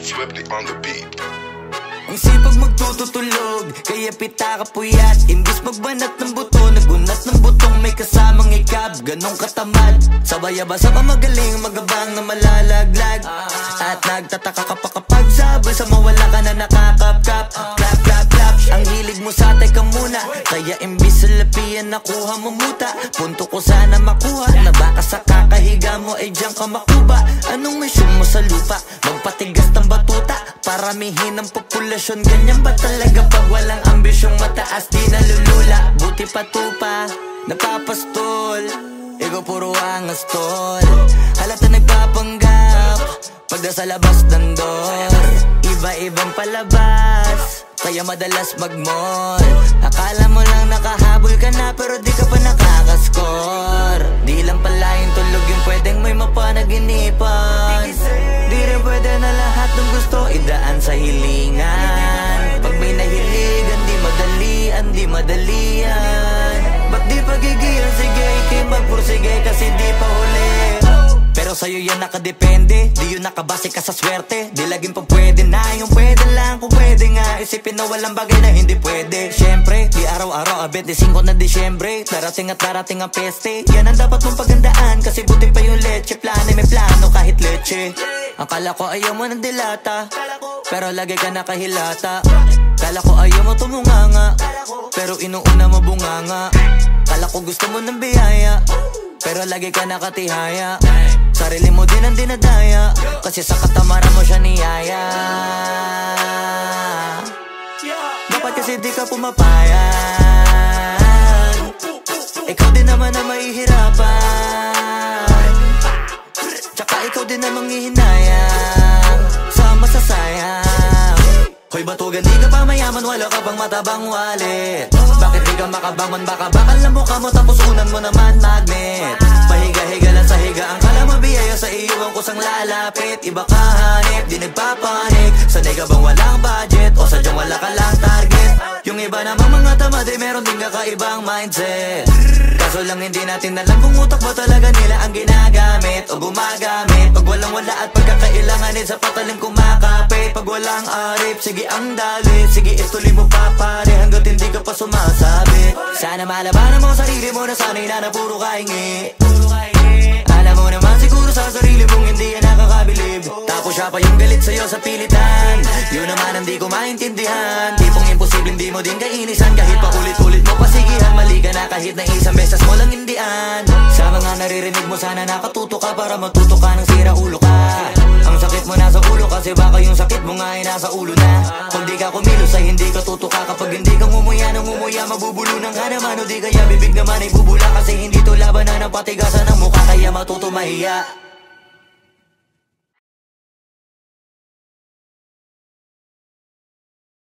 Swiftly on the beat. Ang sipag magtututulog, kaya pita ka puyat. Imbis magbanat ng buto, nagunat ng butong may kasamang ikab. Ganong katamad, sabay-abasa ka magaling, magabang na malalaglag. At nagtataka ka pa kapag sabay sa mawala ka na nakakapkap. Clap, clap, clap, ang hilig mo sa atay ka muna. Kaya imbis sa lapian nakuha mo muta. Punto ko sana makuha, na baka sa kakahiga mo ay diyan ka makuba. Anong mission mo sa lupa? Magpatigas ng batuta, paramihin ang populasyon. Ganyan ba talaga pag walang ambisyong mataas? Di nalulula, buti patupa, napapastol. Ikaw puro angas tol, halata nagpapanggap pagda sa labas ng door. Iba-ibang palabas, kaya madalas mag-mall. Akala mo lang nakahabol ka na, pero di ka pa nakakascore. Di lang pala yung tulog yung pwedeng may mapanaginipan. Di rin pwede na lahat ng gusto idaan sa hilingan. Pag may nahiligan, di madalian, di madalian. Ba't di pagigil? Sige, ikay magpursige kasi di pa huli. Pero sa'yo yan nakadepende, di yun nakabase ka sa swerte. Di laging pag pwede na, yung pwede lang kung pwede nga. Isipin na walang bagay na hindi pwede. Siyempre, di araw-araw, 25 na Disyembre. Darating at darating ang peste, yan ang dapat mong pagandaan. Kasi buti pa yung leche, plano may plano kahit leche. Akala ko ayaw mo ng dilata, pero lagi ka nakahilata. Kala ko ayaw mo tumunganga, pero inuuna mo bunganga. Kala ko gusto mo ng biyaya, pero lagi ka nakatihaya. Sarili mo din ang dinadaya, kasi sa katamaran mo siya niyaya. Dapat kasi di ka pumapayag, ikaw din naman na mahihirapan. Tsaka ikaw din na manghihinayang sa masasayang. Hoy batugan, di ka pa mayaman, wala ka pang matabang wallet. Bakit di ka makabangon, baka bakal na mukha mo tapos unan mo naman magnet. Pahiga-higa lang sa higaan, kala mabiyaya sa iyo ang kusang lalapit. Iba ka hanip, di nagpapanik. Sanay ka bang walang budget o sadyang wala ka lang target? Yung iba namang mga tamad ay meron din kakaibang mindset. Kaso lang hindi natin alam kung utak ba talaga nila ang ginagamit o gumagamit. Pag walang wala at pagkakailanganin sa patalim kumakapit. Pag walang arip, sige ang dali, sige ituloy mo pa pare hanggat hindi ka pa sumasabi. Sana malabanan mo sarili mo na sanay na puro kahingi. Alam mo naman siguro sa sarili mong hindi yan nakakabilib. Tapos siya pa yung galit sa'yo sa pilitan. Yun naman ang di ko maintindihan. Tipong imposible hindi mo din kainisan. Kahit pa ulit-ulit mo pasigihan, mali ka na kahit na isang beses mo lang hindian. Sa mga naririnig mo sana nakatuto ka para matuto ka ng sira ulo ka. Ang sakit mo nasa ulo kasi baka yung sakit mo nga ay nasa ulo na. Kung di ka kumilos ay hindi ka tutuka. Kapag hindi ka ngumuya ng ngumuya, mabubulunan ka naman. O di kaya bibig naman ay bubula kasi hindi to laban na ng patigasan ng mukha. Kaya matuto mahiya.